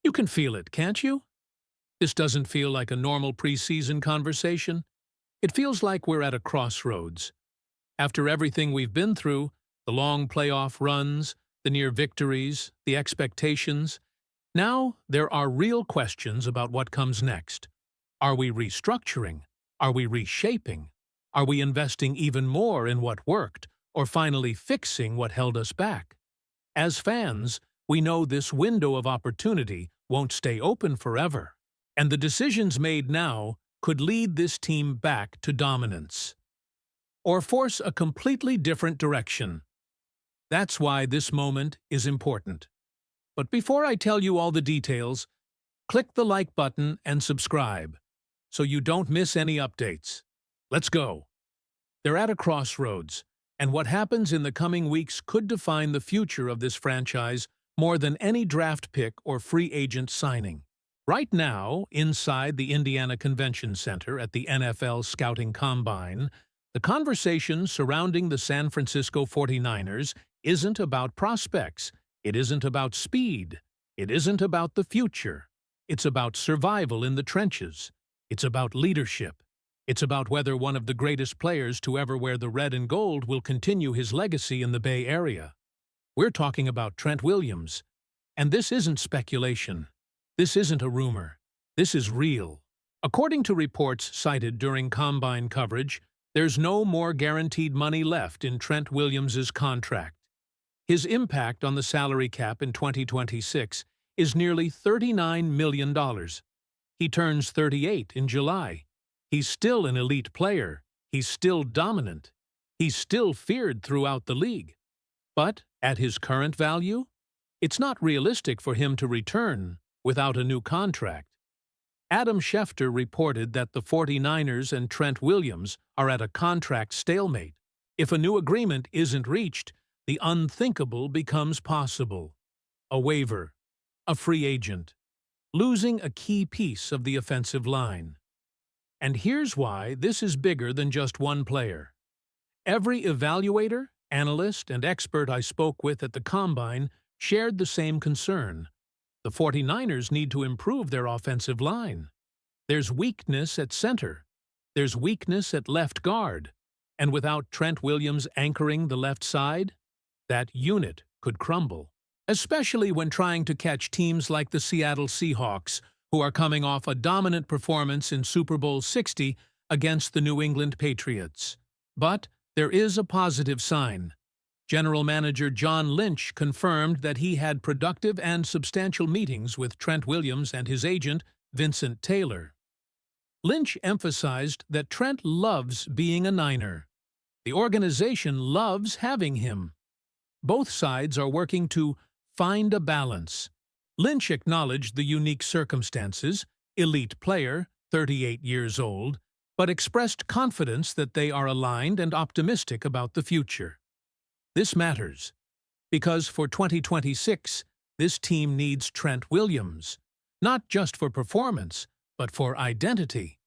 You can feel it, can't you? This doesn't feel like a normal preseason conversation. It feels like we're at a crossroads. After everything we've been through, the long playoff runs, the near victories, the expectations, now there are real questions about what comes next. Are we restructuring? Are we reshaping? Are we investing even more in what worked, or finally fixing what held us back? As fans, we know this window of opportunity won't stay open forever, and the decisions made now could lead this team back to dominance, or force a completely different direction. That's why this moment is important. But before I tell you all the details, click the like button and subscribe, so you don't miss any updates. Let's go. They're at a crossroads, and what happens in the coming weeks could define the future of this franchise more than any draft pick or free agent signing. Right now, inside the Indiana Convention Center at the NFL Scouting Combine, the conversation surrounding the San Francisco 49ers isn't about prospects. It isn't about speed. It isn't about the future. It's about survival in the trenches. It's about leadership. It's about whether one of the greatest players to ever wear the red and gold will continue his legacy in the Bay Area. We're talking about Trent Williams. And this isn't speculation. This isn't a rumor. This is real. According to reports cited during Combine coverage, there's no more guaranteed money left in Trent Williams's contract. His impact on the salary cap in 2026 is nearly $39 million. He turns 38 in July. He's still an elite player. He's still dominant. He's still feared throughout the league. But at his current value, it's not realistic for him to return without a new contract. Adam Schefter reported that the 49ers and Trent Williams are at a contract stalemate. If a new agreement isn't reached, the unthinkable becomes possible. A waiver, a free agent, losing a key piece of the offensive line. And here's why this is bigger than just one player. Every evaluator, analyst, and expert I spoke with at the Combine shared the same concern. The 49ers need to improve their offensive line. There's weakness at center. There's weakness at left guard. And without Trent Williams anchoring the left side, that unit could crumble, especially when trying to catch teams like the Seattle Seahawks, who are coming off a dominant performance in Super Bowl 60 against the New England Patriots. But there is a positive sign. General Manager John Lynch confirmed that he had productive and substantial meetings with Trent Williams and his agent, Vincent Taylor. Lynch emphasized that Trent loves being a Niner. The organization loves having him. Both sides are working to find a balance. Lynch acknowledged the unique circumstances, elite player, 38 years old, but expressed confidence that they are aligned and optimistic about the future. This matters, because for 2026, this team needs Trent Williams, not just for performance, but for identity.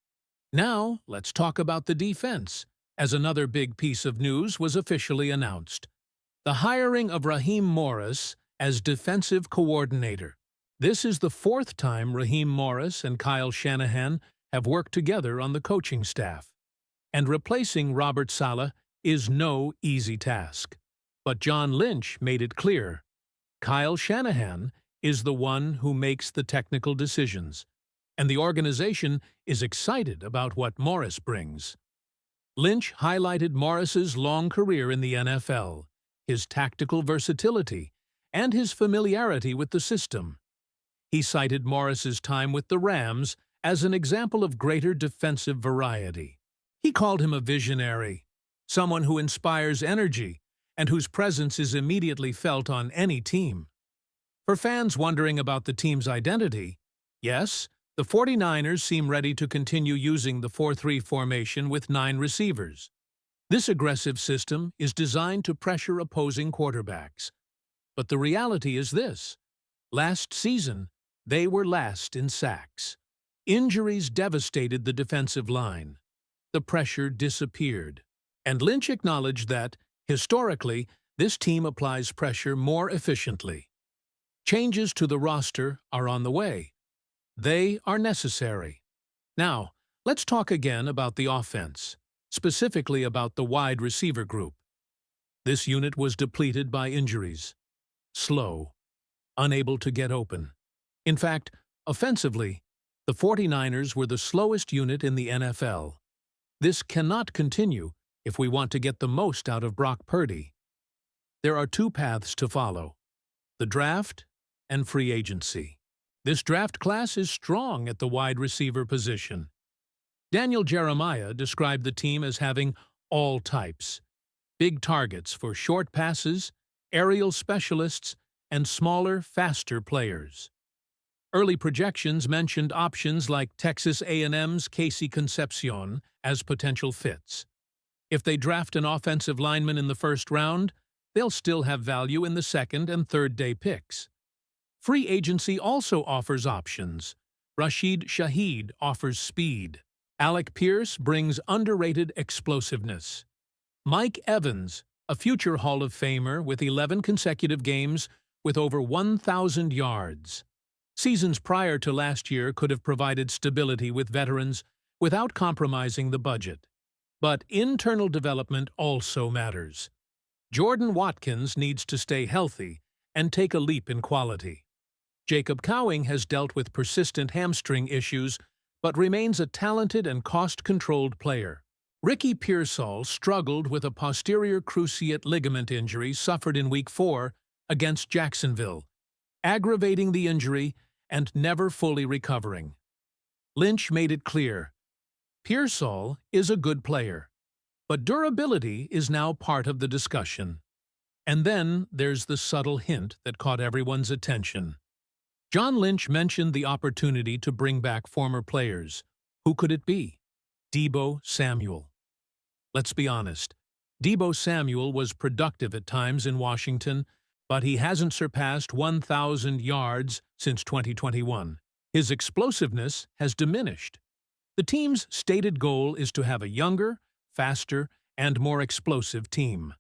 Now, let's talk about the defense, as another big piece of news was officially announced. The hiring of Raheem Morris as defensive coordinator. This is the fourth time Raheem Morris and Kyle Shanahan have worked together on the coaching staff. And replacing Robert Saleh is no easy task. But John Lynch made it clear. Kyle Shanahan is the one who makes the technical decisions, and the organization is excited about what Morris brings. Lynch highlighted Morris's long career in the NFL, his tactical versatility, and his familiarity with the system. He cited Morris's time with the Rams as an example of greater defensive variety. He called him a visionary, someone who inspires energy and whose presence is immediately felt on any team. For fans wondering about the team's identity, yes, the 49ers seem ready to continue using the 4-3 formation with 9 receivers. This aggressive system is designed to pressure opposing quarterbacks. But the reality is this. Last season, they were last in sacks. Injuries devastated the defensive line. The pressure disappeared. And Lynch acknowledged that, historically, this team applies pressure more efficiently. Changes to the roster are on the way. They are necessary. Now, let's talk again about the offense, specifically about the wide receiver group. This unit was depleted by injuries, slow, unable to get open. In fact, offensively, the 49ers were the slowest unit in the NFL. This cannot continue if we want to get the most out of Brock Purdy. There are two paths to follow: the draft and free agency. This draft class is strong at the wide receiver position. Daniel Jeremiah described the team as having all types: big targets for short passes, aerial specialists, and smaller, faster players. Early projections mentioned options like Texas A&M's Casey Concepcion as potential fits. If they draft an offensive lineman in the first round, they'll still have value in the second and third-day picks. Free agency also offers options. Rashid Shaheed offers speed. Alec Pierce brings underrated explosiveness. Mike Evans, a future Hall of Famer with 11 consecutive games with over 1,000 yards. Seasons prior to last year could have provided stability with veterans without compromising the budget. But internal development also matters. Jordan Watkins needs to stay healthy and take a leap in quality. Jacob Cowing has dealt with persistent hamstring issues but remains a talented and cost-controlled player. Ricky Pearsall struggled with a posterior cruciate ligament injury suffered in Week 4 against Jacksonville, aggravating the injury and never fully recovering. Lynch made it clear: Pearsall is a good player, but durability is now part of the discussion. And then there's the subtle hint that caught everyone's attention. John Lynch mentioned the opportunity to bring back former players. Who could it be? Deebo Samuel. Let's be honest, Deebo Samuel was productive at times in Washington, but he hasn't surpassed 1,000 yards since 2021. His explosiveness has diminished. The team's stated goal is to have a younger, faster, and more explosive team.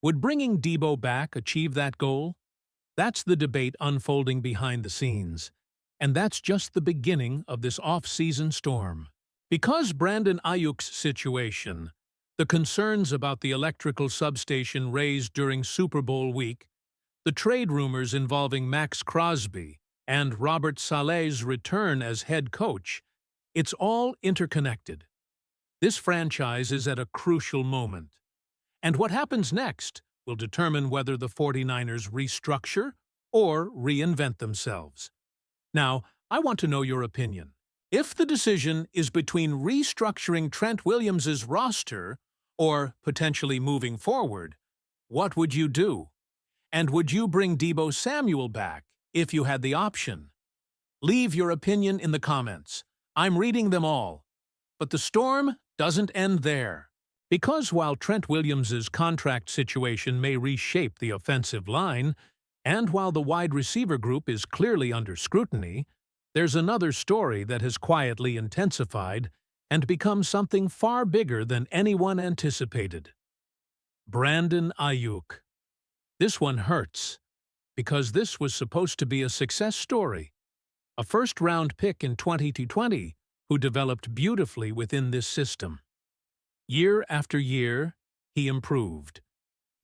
Would bringing Deebo back achieve that goal? That's the debate unfolding behind the scenes. And that's just the beginning of this off-season storm. Because Brandon Ayuk's situation, the concerns about the electrical substation raised during Super Bowl week, the trade rumors involving Max Crosby, and Robert Saleh's return as head coach, it's all interconnected. This franchise is at a crucial moment. And what happens next will determine whether the 49ers restructure or reinvent themselves. Now, I want to know your opinion. If the decision is between restructuring Trent Williams' roster or potentially moving forward, what would you do? And would you bring Deebo Samuel back if you had the option? Leave your opinion in the comments. I'm reading them all. But the storm doesn't end there. Because while Trent Williams' contract situation may reshape the offensive line, and while the wide receiver group is clearly under scrutiny, there's another story that has quietly intensified and become something far bigger than anyone anticipated. Brandon Ayuk. This one hurts, because this was supposed to be a success story. A first-round pick in 2020 who developed beautifully within this system. Year after year, he improved.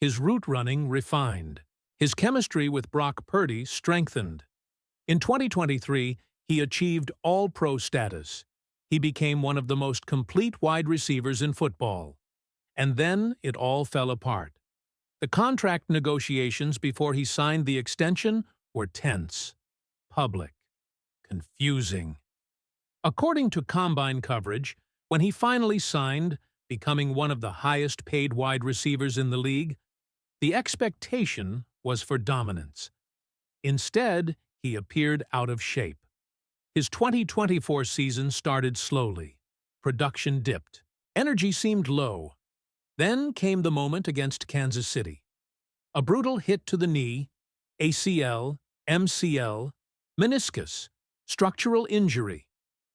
His route running refined. His chemistry with Brock Purdy strengthened. In 2023, he achieved All-Pro status. He became one of the most complete wide receivers in football. And then it all fell apart. The contract negotiations before he signed the extension were tense, public, confusing. According to Combine coverage, when he finally signed, becoming one of the highest-paid wide receivers in the league, the expectation was for dominance. Instead, he appeared out of shape. His 2024 season started slowly. Production dipped. Energy seemed low. Then came the moment against Kansas City. A brutal hit to the knee, ACL, MCL, meniscus, structural injury,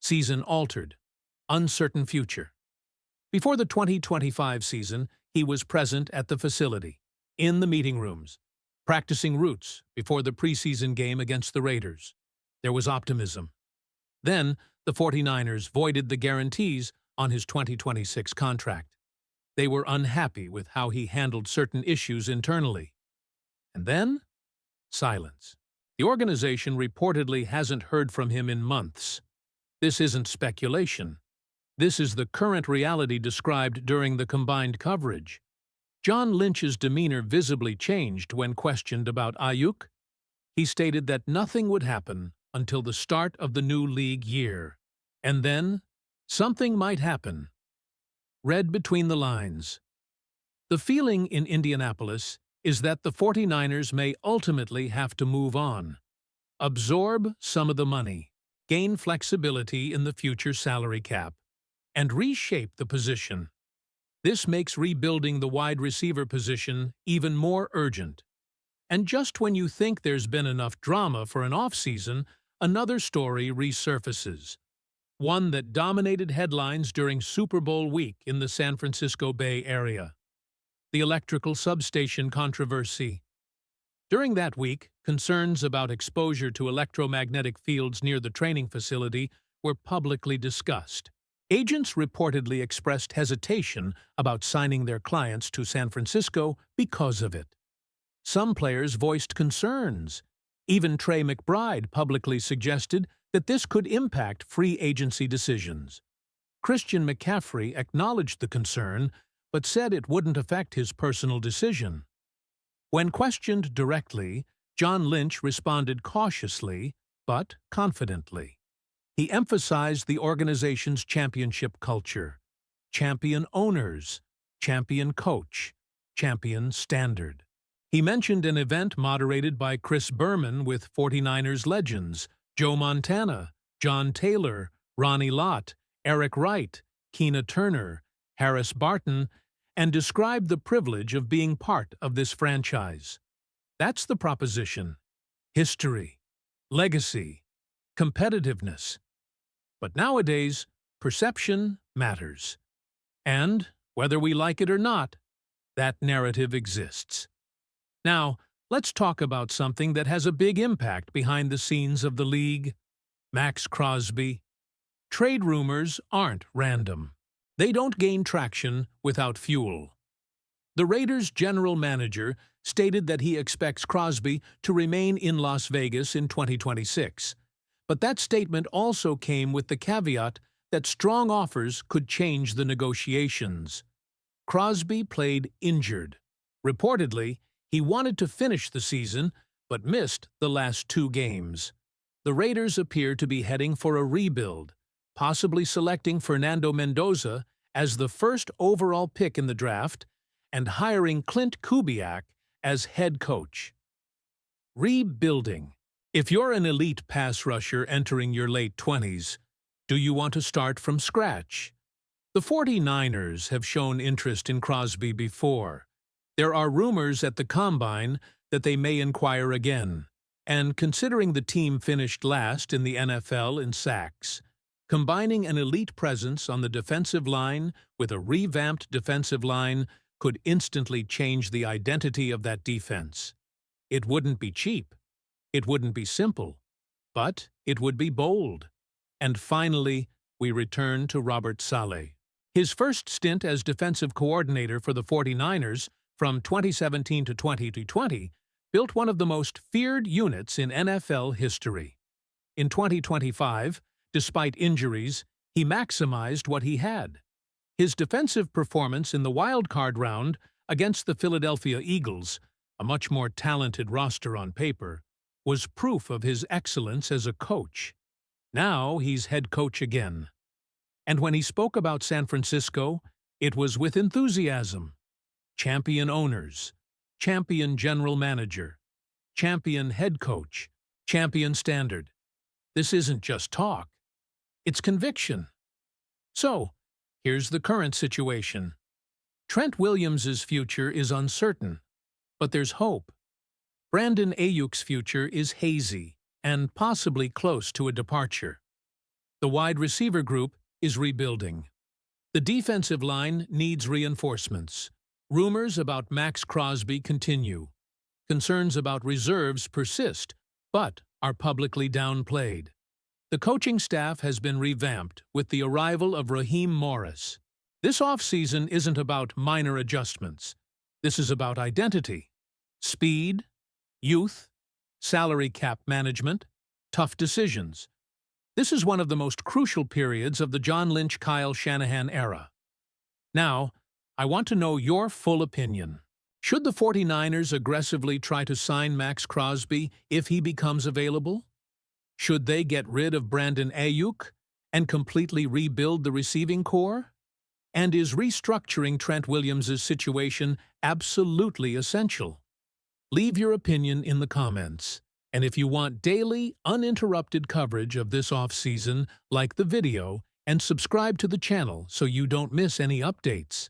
season altered, uncertain future. Before the 2025 season, he was present at the facility, in the meeting rooms. practicing routes before the preseason game against the Raiders. There was optimism. Then, the 49ers voided the guarantees on his 2026 contract. They were unhappy with how he handled certain issues internally. And then, silence. The organization reportedly hasn't heard from him in months. This isn't speculation. This is the current reality described during the combined coverage. John Lynch's demeanor visibly changed when questioned about Ayuk. He stated that nothing would happen until the start of the new league year. And then, something might happen. Read between the lines. The feeling in Indianapolis is that the 49ers may ultimately have to move on, absorb some of the money, gain flexibility in the future salary cap, and reshape the position. This makes rebuilding the wide receiver position even more urgent. And just when you think there's been enough drama for an offseason, another story resurfaces. One that dominated headlines during Super Bowl week in the San Francisco Bay Area. The electrical substation controversy. During that week, concerns about exposure to electromagnetic fields near the training facility were publicly discussed. Agents reportedly expressed hesitation about signing their clients to San Francisco because of it. Some players voiced concerns. Even Trey McBride publicly suggested that this could impact free agency decisions. Christian McCaffrey acknowledged the concern, but said it wouldn't affect his personal decision. When questioned directly, John Lynch responded cautiously, but confidently. He emphasized the organization's championship culture, champion owners, champion coach, champion standard. He mentioned an event moderated by Chris Berman with 49ers legends, Joe Montana, John Taylor, Ronnie Lott, Eric Wright, Keena Turner, Harris Barton, and described the privilege of being part of this franchise. That's the proposition. History, legacy, competitiveness. But nowadays, perception matters. And, whether we like it or not, that narrative exists. Now, let's talk about something that has a big impact behind the scenes of the league. Max Crosby. Trade rumors aren't random. They don't gain traction without fuel. The Raiders' general manager stated that he expects Crosby to remain in Las Vegas in 2026. But that statement also came with the caveat that strong offers could change the negotiations. Crosby played injured. Reportedly, he wanted to finish the season, but missed the last 2 games. The Raiders appear to be heading for a rebuild, possibly selecting Fernando Mendoza as the first overall pick in the draft and hiring Clint Kubiak as head coach. Rebuilding. If you're an elite pass rusher entering your late 20s, do you want to start from scratch? The 49ers have shown interest in Crosby before. There are rumors at the Combine that they may inquire again. And considering the team finished last in the NFL in sacks, combining an elite presence on the defensive line with a revamped defensive line could instantly change the identity of that defense. It wouldn't be cheap. It wouldn't be simple. But it would be bold. And finally, we return to Robert Saleh. His first stint as defensive coordinator for the 49ers from 2017 to 2020 built one of the most feared units in NFL history. In 2025, despite injuries, he maximized what he had. His defensive performance in the wild-card round against the Philadelphia Eagles, a much more talented roster on paper, was proof of his excellence as a coach. Now he's head coach again. And when he spoke about San Francisco, it was with enthusiasm. Champion owners, champion general manager, champion head coach, champion standard. This isn't just talk. It's conviction. So, here's the current situation. Trent Williams' future is uncertain, but there's hope. Brandon Ayuk's future is hazy and possibly close to a departure. The wide receiver group is rebuilding. The defensive line needs reinforcements. Rumors about Max Crosby continue. Concerns about reserves persist, but are publicly downplayed. The coaching staff has been revamped with the arrival of Raheem Morris. This offseason isn't about minor adjustments. This is about identity, speed, youth, salary cap management, tough decisions. This is one of the most crucial periods of the John Lynch-Kyle Shanahan era. Now, I want to know your full opinion. Should the 49ers aggressively try to sign Max Crosby if he becomes available? Should they get rid of Brandon Ayuk and completely rebuild the receiving core? And is restructuring Trent Williams' situation absolutely essential? Leave your opinion in the comments. And if you want daily, uninterrupted coverage of this offseason, like the video and subscribe to the channel so you don't miss any updates.